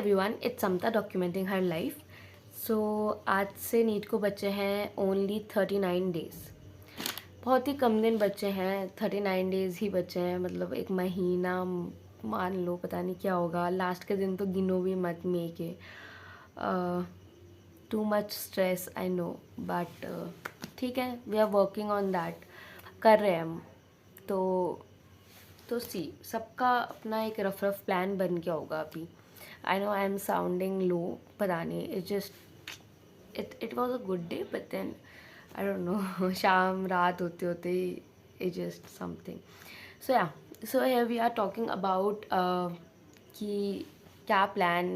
Everyone, it's Samta documenting her life. So आज से NEET को बचे हैं ओनली 39 डेज़। बहुत ही कम दिन बचे हैं, 39 डेज़ ही बचे हैं। मतलब एक महीना मान लो, पता नहीं क्या होगा। लास्ट के दिन तो गिनो भी मत मे के। Too much stress I know, but ठीक है, we are working on that, कर रहे हैं हम। तो सी सबका अपना एक रफ प्लान बन गया होगा अभी। I know I am sounding low, पता नहीं, it was a good day, but then I don't know शाम रात होते होते ही it just something. So here we are talking about कि क्या प्लान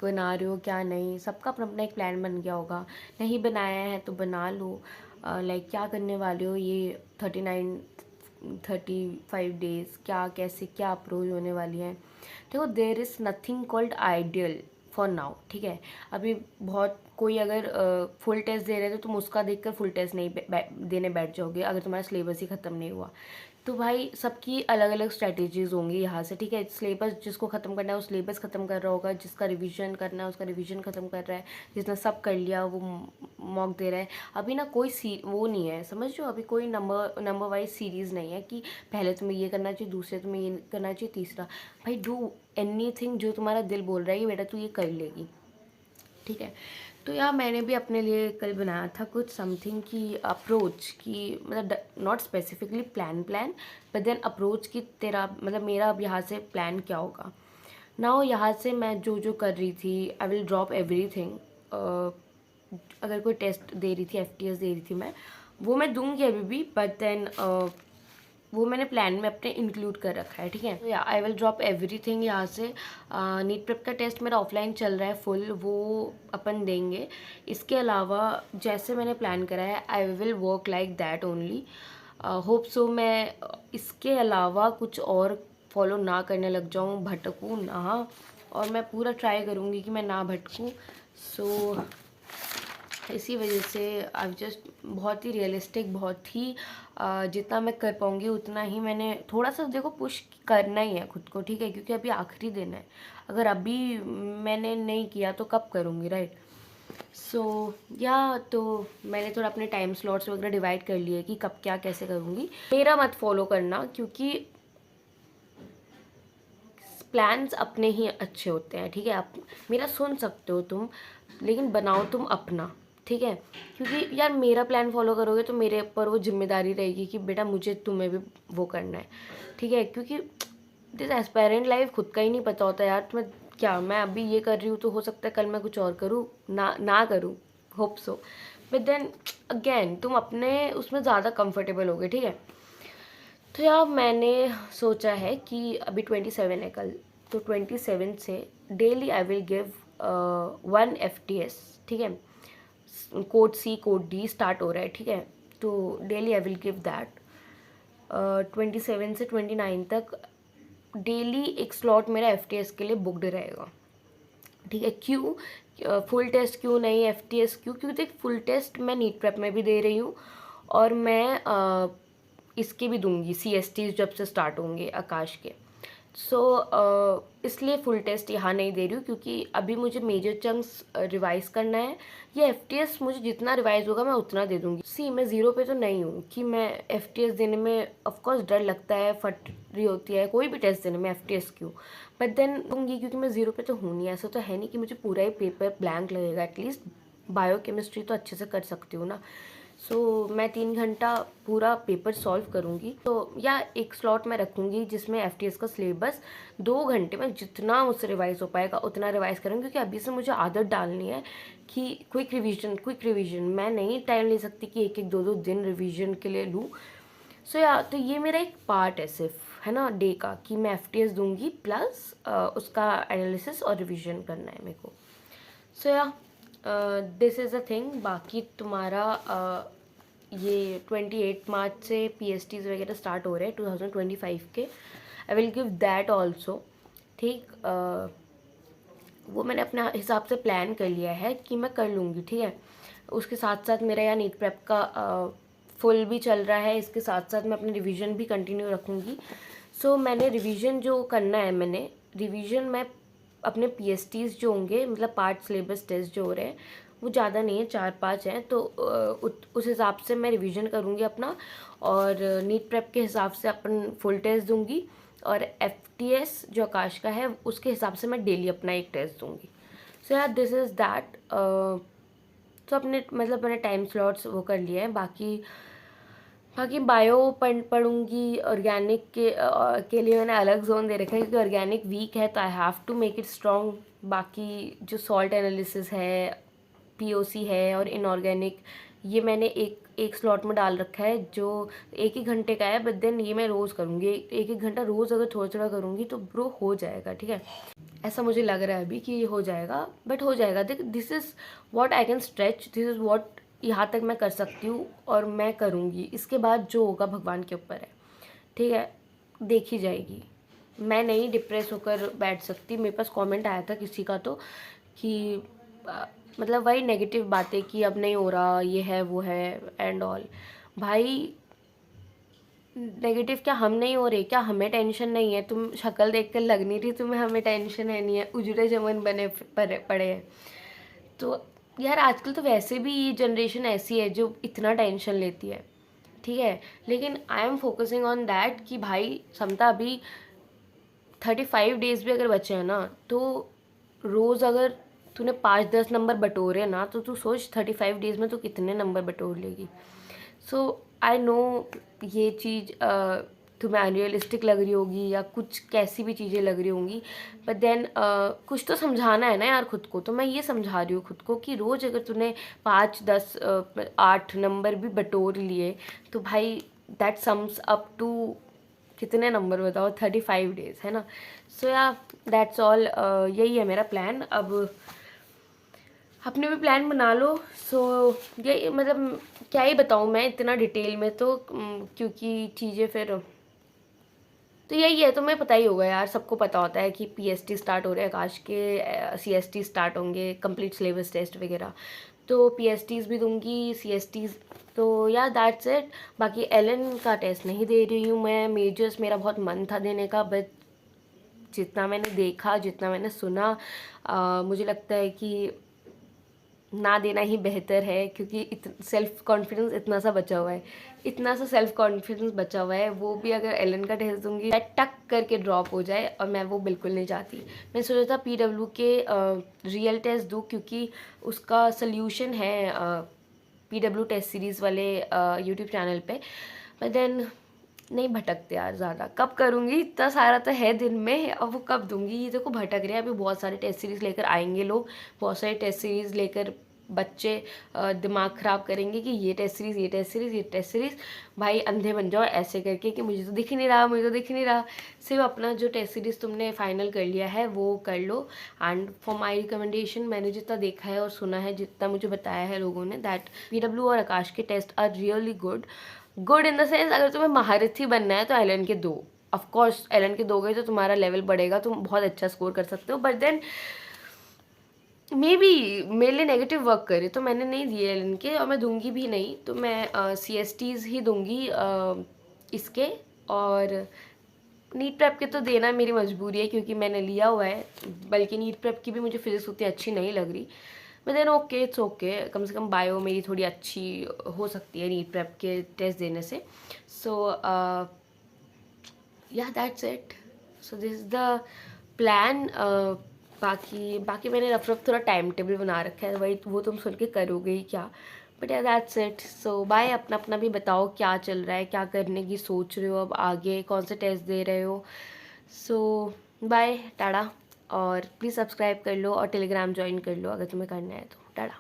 बना रहे हो क्या नहीं। सबका अपना अपना एक प्लान बन गया होगा। नहीं बनाया है तो बना लो। लाइक क्या करने वाले हो ये 35 डेज़, क्या कैसे क्या अप्रोच होने वाली है। देखो, there is nothing called ideal for now, ठीक है। अभी बहुत कोई अगर फुल टेस्ट दे रहे थे, तुम उसका देखकर फुल टेस्ट नहीं देने बैठ जाओगे अगर तुम्हारा सिलेबस ही ख़त्म नहीं हुआ। तो भाई सबकी अलग अलग स्ट्रैटेजीज़ होंगी यहाँ से, ठीक है। सिलेबस जिसको ख़त्म करना है वो सिलेबस ख़त्म कर रहा होगा, जिसका रिवीजन करना है उसका रिवीजन ख़त्म कर रहा है, जिसने सब कर लिया वो मॉक दे रहा है। अभी ना कोई वो नहीं है, समझ लो, अभी कोई नंबर वाइज सीरीज़ नहीं है कि पहले तुम्हें ये करना चाहिए, दूसरे तुम्हें ये करना चाहिए, तीसरा। भाई डू एनीथिंग जो तुम्हारा दिल बोल रहा है कि बेटा तू ये कर लेगी, ठीक है। तो यार मैंने भी अपने लिए कल बनाया था कुछ समथिंग की अप्रोच की, मतलब not specifically plan but then approach की तेरा मतलब मेरा अब यहाँ से प्लान क्या होगा ना। यहाँ से मैं जो जो कर रही थी, आई विल ड्रॉप एवरीथिंग। अगर कोई टेस्ट दे रही थी, FTS दे रही थी वो मैं दूंगी अभी भी, बट देन वो मैंने प्लान में अपने इंक्लूड कर रखा है, ठीक है। तो या आई विल ड्रॉप एवरीथिंग यहाँ से। नीट प्रेप का टेस्ट मेरा ऑफलाइन चल रहा है फुल, वो अपन देंगे। इसके अलावा जैसे मैंने प्लान करा है I will work like that only. Hope so मैं इसके अलावा कुछ और फॉलो ना करने लग जाऊँ, भटकूँ ना, और मैं पूरा ट्राई करूँगी कि मैं ना भटकूँ। सो इसी वजह से आई जस्ट बहुत ही रियलिस्टिक, बहुत ही जितना मैं कर पाऊँगी उतना ही मैंने थोड़ा सा देखो पुश करना ही है खुद को, ठीक है, क्योंकि अभी आखिरी दिन है। अगर अभी मैंने नहीं किया तो कब करूँगी, राइट। सो तो मैंने थोड़ा अपने टाइम स्लॉट्स वगैरह डिवाइड कर लिए कि कब क्या कैसे करूँगी। मेरा मत फॉलो करना, क्योंकि प्लान्स अपने ही अच्छे होते हैं, ठीक है। आप मेरा सुन सकते हो तुम, लेकिन बनाओ तुम अपना, ठीक है। क्योंकि यार मेरा प्लान फॉलो करोगे तो मेरे ऊपर वो जिम्मेदारी रहेगी कि बेटा मुझे तुम्हें भी वो करना है, ठीक है। क्योंकि दिस एस्पायरेंट लाइफ खुद का ही नहीं पता होता यार तुम्हें क्या। मैं अभी ये कर रही हूँ तो हो सकता है कल मैं कुछ और करूँ, ना करूँ, hope so, but then again तुम अपने उसमें ज़्यादा कंफर्टेबल होगे, ठीक है। तो यार मैंने सोचा है कि अभी 27 है कल, तो 27 से daily I will give 1 FTS, ठीक है। Code C code D start हो रहा है, ठीक है। तो daily I will give that. 27 से 29 तक डेली एक स्लॉट मेरा FTS के लिए बुकड रहेगा, ठीक है। क्यों फुल टेस्ट क्यों नहीं, FTS क्यों? क्योंकि देख फुल टेस्ट मैं नीट प्रेप में भी दे रही हूँ, और मैं इसके भी दूंगी, CST जब से स्टार्ट होंगे आकाश के। सो इसलिए फुल टेस्ट यहाँ नहीं दे रही हूँ, क्योंकि अभी मुझे मेजर चंक्स रिवाइज करना है। ये FTS मुझे जितना रिवाइज होगा मैं उतना दे दूँगी। सी मैं ज़ीरो पे तो नहीं हूँ कि मैं FTS देने में, ऑफकोर्स डर लगता है, फट रही होती है कोई भी टेस्ट देने में, FTS क्यों, बट देन दूँगी क्योंकि मैं ज़ीरो पे तो हूँ नहीं। ऐसा तो है नहीं कि मुझे पूरा ही पेपर ब्लैंक लगेगा, एटलीस्ट बायोकेमिस्ट्री तो अच्छे से कर सकती हूँ ना। सो मैं 3 घंटा पूरा पेपर सॉल्व करूँगी। तो या एक स्लॉट मैं रखूँगी जिसमें FTS का सिलेबस 2 घंटे में जितना मुझसे रिवाइज हो पाएगा उतना रिवाइज करूँगी, क्योंकि अभी से मुझे आदत डालनी है कि क्विक रिवीजन मैं नहीं टाइम ले सकती कि एक 2 दिन रिवीजन के लिए लूँ। सो तो ये मेरा एक पार्ट है सिर्फ, है ना, डे का, कि मैं FTS दूँगी प्लस उसका एनालिसिस और रिवीजन करना है मेरे को। So this is a thing. बाकी तुम्हारा ये 28 मार्च से PSTs वगैरह स्टार्ट हो रहे हैं 2025 के। I will give that also, ठीक। वो मैंने अपने हिसाब से प्लान कर लिया है कि मैं कर लूँगी, ठीक है। उसके साथ साथ मेरा यहाँ नीट प्रेप का फुल भी चल रहा है, इसके साथ साथ मैं अपनी रिवीजन भी कंटिन्यू रखूँगी। सो मैंने रिवीजन जो करना है, मैंने रिवीजन मैं अपने PSTs जो होंगे, मतलब पार्ट सिलेबस टेस्ट जो हो रहे हैं वो ज़्यादा नहीं है, 4-5 हैं, तो उस हिसाब से मैं रिवीजन करूँगी अपना, और नीट प्रेप के हिसाब से अपन फुल टेस्ट दूँगी, और FTS जो आकाश का है उसके हिसाब से मैं डेली अपना एक टेस्ट दूँगी। सो यार दिस इज़ दैट। तो अपने मतलब मैंने टाइम स्लॉट्स वो कर लिए हैं। बाकी बायो पढ़ूंगी। ऑर्गेनिक के लिए मैंने अलग जोन दे रखा है क्योंकि ऑर्गेनिक वीक है, तो I have to make it strong. बाकी जो सॉल्ट एनालिसिस है, POC है और इनऑर्गेनिक, ये मैंने एक स्लॉट में डाल रखा है जो 1-1 घंटे का है, बट देन ये मैं रोज़ करूँगी। 1-1 घंटा रोज़ अगर थोड़ा थोड़ा करूँगी तो ब्रो हो जाएगा, ठीक है। ऐसा मुझे लग रहा है अभी कि ये हो जाएगा, बट हो जाएगा। देख, this is what I can stretch, this is what यहाँ तक मैं कर सकती हूँ और मैं करूँगी। इसके बाद जो होगा भगवान के ऊपर है, ठीक है, देखी जाएगी। मैं नहीं डिप्रेस होकर बैठ सकती। मेरे पास कमेंट आया था किसी का तो कि मतलब वही नेगेटिव बातें कि अब नहीं हो रहा, ये है वो है एंड ऑल। भाई नेगेटिव क्या हम नहीं हो रहे क्या? हमें टेंशन नहीं है? तुम शक्ल देख कर लग नहीं रही तुम्हें हमें टेंशन है, नहीं है, उजड़े जमन बने पड़े हैं। तो यार आजकल तो वैसे भी ये जनरेशन ऐसी है जो इतना टेंशन लेती है, ठीक है। लेकिन I am focusing on that कि भाई समता अभी 35 डेज भी अगर बचे हैं ना, तो रोज़ अगर तूने 5-10 नंबर बटोरे ना, तो तू सोच 35 डेज में तू कितने नंबर बटोर लेगी। सो आई नो ये चीज़ तुम्हें अनरियलिस्टिक लग रही होगी या कुछ कैसी भी चीज़ें लग रही होंगी, बट देन कुछ तो समझाना है ना यार खुद को। तो मैं ये समझा रही हूँ खुद को कि रोज़ अगर तूने 5-10-8 नंबर भी बटोर लिए तो भाई दैट सम्स अप टू कितने नंबर बताओ, 35 डेज, है ना। सो या दैट्स ऑल। यही है मेरा प्लान। अब अपने भी प्लान बना लो। सो ये मतलब क्या ही बताऊँ मैं इतना डिटेल में, तो क्योंकि चीज़ें फिर तो यही है। तुम्हें पता ही होगा यार, सबको पता होता है कि PST स्टार्ट हो रहे हैं, आकाश के CST स्टार्ट होंगे, कंप्लीट सिलेबस टेस्ट वगैरह। तो PSTs भी दूंगी, CSTs, तो यार दैट्स इट। बाकी LN का टेस्ट नहीं दे रही हूँ मैं। मेजर्स मेरा बहुत मन था देने का, बट जितना मैंने देखा, जितना मैंने सुना, मुझे लगता है कि ना देना ही बेहतर है, क्योंकि सेल्फ कॉन्फिडेंस इतना सा बचा हुआ है, इतना सा सेल्फ कॉन्फिडेंस बचा हुआ है। वो भी अगर LN का टेस्ट दूंगी टक करके ड्रॉप हो जाए, और मैं वो बिल्कुल नहीं चाहती। मैं सोचा था PW के रियल टेस्ट दूँ, क्योंकि उसका सोल्यूशन है PW टेस्ट सीरीज़ वाले यूट्यूब चैनल पे। बट देन नहीं भटकते यार ज़्यादा। कब करूँगी, इतना सारा तो है दिन में, अब वो कब दूंगी। ये देखो भटक रहे हैं, अभी बहुत सारे टेस्ट सीरीज़ लेकर आएंगे लोग, बहुत सारे टेस्ट सीरीज़ लेकर बच्चे दिमाग ख़राब करेंगे कि ये टेस्ट सीरीज़, ये टेस्ट सीरीज़, ये टेस्ट सीरीज़। भाई अंधे बन जाओ ऐसे करके कि मुझे तो दिख ही नहीं रहा, मुझे तो दिख ही नहीं रहा। सिर्फ अपना जो टेस्ट सीरीज़ तुमने फाइनल कर लिया है वो कर लो। एंड फॉर माई रिकमेंडेशन, मैंने जितना देखा है और सुना है, जितना मुझे बताया है लोगों ने, दैट PW और आकाश के test are really good in the sense, अगर तुम्हें महारथी बनना है तो LN के दो। ऑफकोर्स LN के दोगे तो तुम्हारा लेवल बढ़ेगा, तुम बहुत अच्छा स्कोर कर सकते हो। बट देन मे बी मेरे लिए नेगेटिव वर्क करे, तो मैंने नहीं दिए LN के, और मैं दूंगी भी नहीं। तो मैं CSTs ही दूंगी इसके। और नीट प्रेप के तो देना मेरी मजबूरी है, क्योंकि मैंने लिया हुआ है। बल्कि नीट प्रेप की भी मुझे फिजिक्स उतनी अच्छी नहीं लग रही। But then okay, it's okay, कम से कम बायो मेरी थोड़ी अच्छी हो सकती है नीट प्रेप के टेस्ट देने से। सो या that's it. So this is the plan. बाकी मैंने रफ थोड़ा टाइम टेबल बना रखा है, वही वो तुम सुन के करोगे ही क्या। बट या दैट्स इट। So bye. अपना अपना भी बताओ क्या चल रहा है, क्या करने की सोच रहे हो अब आगे, कौन से टेस्ट दे रहे हो। सो बाय, टाटा। और प्लीज़ सब्सक्राइब कर लो और टेलीग्राम ज्वाइन कर लो अगर तुम्हें करना है तो। टाटा।